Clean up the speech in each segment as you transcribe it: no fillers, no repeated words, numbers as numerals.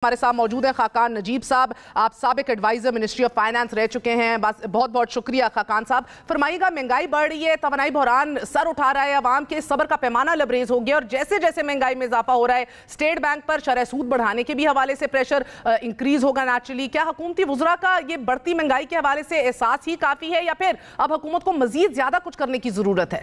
ہمارے ساتھ موجود ہیں خاقان نجیب صاحب. آپ سابق ایڈوائزر منسٹری آف فائنانس رہ چکے ہیں. بہت بہت شکریہ خاقان صاحب. فرمائیے گا, مہنگائی بڑھ رہی ہے, توانائی بحران سر اٹھا رہا ہے, عوام کے صبر کا پیمانہ لبریز ہو گیا, اور جیسے جیسے مہنگائی میں اضافہ ہو رہا ہے اسٹیٹ بینک پر شرح سود بڑھانے کے بھی حوالے سے پریشر انکریز ہوگا نیچرلی. کیا حکومتی وزراء کا یہ بڑھتی مہنگائی کے حوالے سے احساس ہی کافی ہے, یا پھر اب حکومت کو مزید زیادہ کچھ کرنے کی ضرورت ہے؟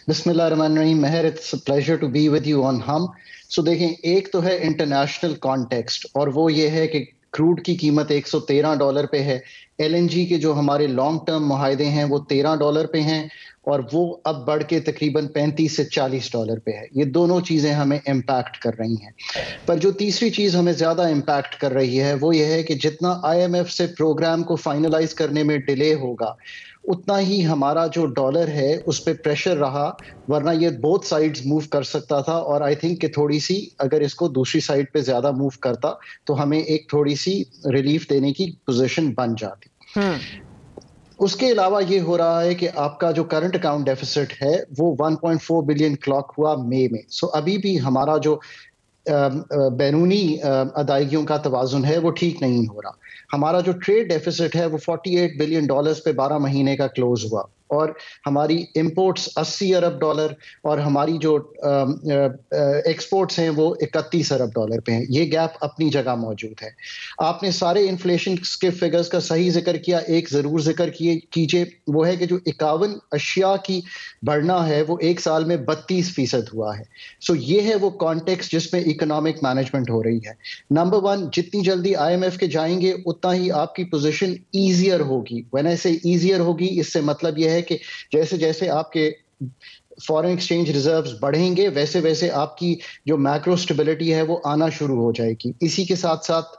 بسم اللہ الرحمن الرحیم. Mehr, it's a pleasure to be with you on ہم. سو دیکھیں, ایک تو ہے انٹرنیشنل کانٹیکسٹ, اور وہ یہ ہے کہ کروڈ کی قیمت $113 پہ ہے. ایل این جی کے جو ہمارے لانگ ٹرم معاہدے ہیں وہ $13 پہ ہیں, اور وہ اب بڑھ کے تقریباً $35 سے $40 پہ ہے. یہ دونوں چیزیں ہمیں امپیکٹ کر رہی ہیں. پر جو تیسری چیز ہمیں زیادہ امپیکٹ کر رہی ہے وہ یہ ہے کہ جتنا آئی ایم ایف سے پروگرام کو فائنلائز کرنے میں ڈیلے ہوگا, اتنا ہی ہمارا جو ڈالر ہے اس پہ پریشر رہا, ورنہ یہ بوتھ سائڈز موو کر سکتا تھا. اور آئی تھنک کہ تھوڑی سی اگر اس کو دوسری سائڈ پہ زیادہ موو کرتا تو ہمیں ایک تھوڑی سی ریلیف دینے کی پوزیشن بن جاتی. اس کے علاوہ یہ ہو رہا ہے کہ آپ کا جو کرنٹ اکاؤنٹ ڈیفیسٹ ہے وہ 1.4 بلین کلاک ہوا مئی میں. سو ابھی بھی ہمارا جو بیرونی ادائیگیوں کا توازن ہے وہ ٹھیک نہیں ہو رہا. ہمارا جو ٹریڈ ڈیفیسٹ ہے وہ $48 بلین پہ 12 مہینے کا کلوز ہوا, اور ہماری امپورٹس $80 ارب, اور ہماری جو ایکسپورٹس ہیں وہ $31 ارب پہ ہیں. یہ گیپ اپنی جگہ موجود ہے. آپ نے سارے انفلیشن کے فگرز کا صحیح ذکر کیا, ایک ضرور ذکر کیجئے, وہ ہے کہ جو 51 اشیاء کی بڑھنا ہے وہ ایک سال میں 32% ہوا ہے. سو یہ ہے وہ کانٹیکسٹ جس میں اکنامک مینجمنٹ ہو رہی ہے. نمبر 1, جتنی جلدی آئی ایم ایف کے جائیں گے اتنا ہی آپ کی پوزیشن ایزیئر ہوگی. وین آئی سے ایزیئر ہوگی, اس سے مطلب یہ ہے کہ جیسے جیسے آپ کے فارن ایکسچینج ریزروز بڑھیں گے ویسے ویسے آپ کی جو میکرو اسٹیبلٹی ہے وہ آنا شروع ہو جائے گی. اسی کے ساتھ ساتھ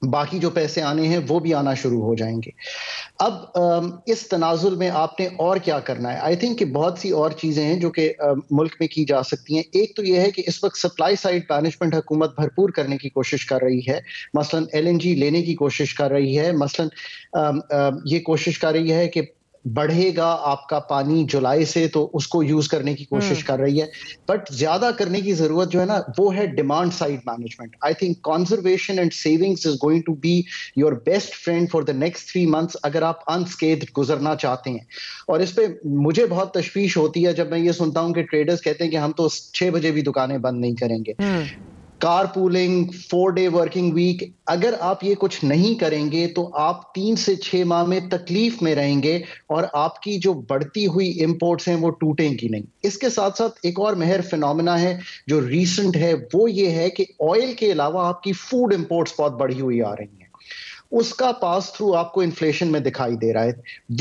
باقی جو پیسے آنے ہیں وہ بھی آنا شروع ہو جائیں گے. اب اس تنازل میں آپ نے اور کیا کرنا ہے؟ آئی تھنک کہ بہت سی اور چیزیں ہیں جو کہ ملک میں کی جا سکتی ہیں. ایک تو یہ ہے کہ اس وقت سپلائی سائڈ مینجمنٹ حکومت بھرپور کرنے کی کوشش کر رہی ہے. مثلا ایل این جی لینے کی کوشش کر رہی ہے. مثلا یہ کوشش کر رہی ہے کہ بڑھے گا آپ کا پانی جولائی سے تو اس کو یوز کرنے کی کوشش کر رہی ہے. بٹ زیادہ کرنے کی ضرورت جو ہے نا وہ ہے demand side management. I think conservation and savings is going to be your best friend for the next 3 months اگر آپ انسکیتھڈ گزرنا چاہتے ہیں. اور اس پہ مجھے بہت تشویش ہوتی ہے جب میں یہ سنتا ہوں کہ ٹریڈرز کہتے ہیں کہ ہم تو 6 بجے بھی دکانیں بند نہیں کریں گے. کار پولنگ, 4-day ورکنگ ویک, اگر آپ یہ کچھ نہیں کریں گے تو آپ 3 سے 6 ماہ میں تکلیف میں رہیں گے, اور آپ کی جو بڑھتی ہوئی امپورٹس ہیں وہ ٹوٹیں گی نہیں. اس کے ساتھ ساتھ ایک اور مہر فینومینا ہے جو ریسنٹ ہے, وہ یہ ہے کہ آئل کے علاوہ آپ کی فوڈ امپورٹس بہت بڑھی ہوئی آ رہی ہیں. اس کا پاس تھرو آپ کو انفلیشن میں دکھائی دے رہا ہے.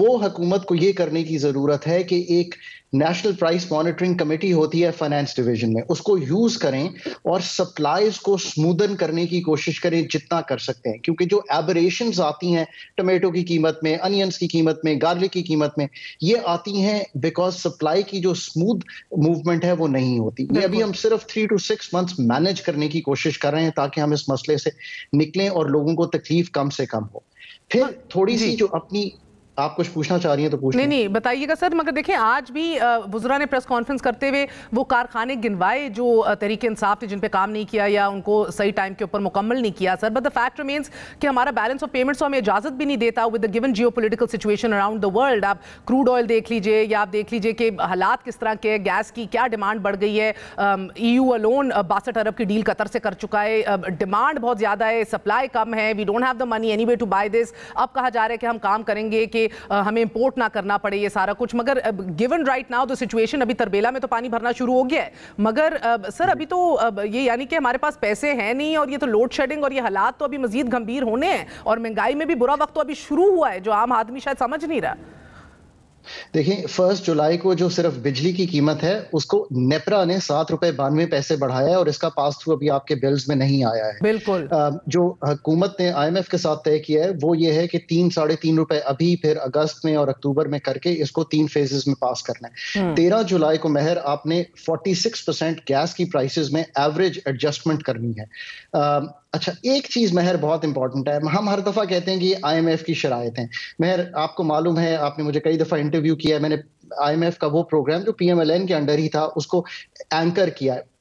وہ حکومت کو یہ کرنے کی ضرورت ہے کہ ایک نیشنل پرائس مانیٹرنگ کمیٹی ہوتی ہے فائنانس ڈویژن میں, اس کو یوز کریں اور سپلائیز کو سمودن کرنے کی کوشش کریں جتنا کر سکتے ہیں. کیونکہ جو ایبریشنز آتی ہیں ٹمیٹو کی قیمت میں, انینس کی قیمت میں, گارلک کی قیمت میں, یہ آتی ہیں بیکاز سپلائی کی جو اسموتھ موومنٹ ہے وہ نہیں ہوتی. یہ ابھی ہم صرف 3 to 6 months مینج کرنے کی کوشش کر رہے ہیں تاکہ ہم اس مسئلے سے نکلیں اور لوگوں کو تکلیف کم سے کم ہو. پھر تھوڑی سی جو اپنی, آپ کچھ پوچھنا چاہ رہی ہیں تو پوچھ لیں. نہیں بتائیے گا سر. مگر دیکھیں آج بھی وزراء نے پریس کانفرنس کرتے ہوئے وہ کارخانے گنوائے جو تحریک انصاف تھے جن پہ کام نہیں کیا یا ان کو صحیح ٹائم کے اوپر مکمل نہیں کیا سر. بٹ دا فیکٹ ریمینز کہ ہمارا بیلنس آف پیمنٹس ہمیں اجازت بھی نہیں دیتا with the given geopolitical situation around the world. آپ کروڈ آئل دیکھ لیجئے یا آپ دیکھ لیجئے کہ حالات کس طرح کے, گیس کی کیا ڈیمانڈ بڑھ گئی ہے. ای یو الون 62 ارب کی ڈیل قطر سے کر چکا ہے. ڈیمانڈ بہت زیادہ ہے, سپلائی کم ہے. We don't have the money anyway to buy this. اب کہا جا رہا ہے کہ ہم کام کریں گے کہ ہمیں امپورٹ نہ کرنا پڑے یہ سارا کچھ. مگر given right now the situation, ابھی تربیلا میں تو پانی بھرنا شروع ہو گیا ہے, مگر سر ابھی تو یہ یعنی کہ ہمارے پاس پیسے ہیں نہیں, اور یہ تو لوڈ شیڈنگ اور یہ حالات تو ابھی مزید گمبھیر ہونے ہیں, اور مہنگائی میں بھی برا وقت تو ابھی شروع ہوا ہے جو عام آدمی شاید سمجھ نہیں رہا. دیکھیں 1 جولائی کو جو صرف بجلی کی قیمت ہے اس کو نیپرا نے $7.92 بڑھایا ہے, اور اس کا پاس تھرو ابھی آپ کے بلز میں نہیں آیا ہے. بالکل جو حکومت نے آئی ایم ایف کے ساتھ طے کیا ہے وہ یہ ہے کہ $3-3.5 ابھی, پھر اگست میں اور اکتوبر میں کر کے اس کو 3 phases میں پاس کرنا ہے. 13 جولائی کو مہر آپ نے 46% گیس کی پرائسز میں ایوریج ایڈجسٹمنٹ کرنی ہے. اچھا, ایک چیز مہر بہت امپورٹنٹ ہے, ہم ہر دفعہ کہتے ہیں کہ یہ آئی ایم ایف کی شرائط ہیں. مہر آپ کو معلوم ہے, آپ نے مجھے کئی دفعہ انٹرویو کیا ہے, میں نے آئی ایم ایف کا وہ پروگرام جو پی ایم ایل این کے انڈر ہی تھا اس کو اینکر کیا ہے.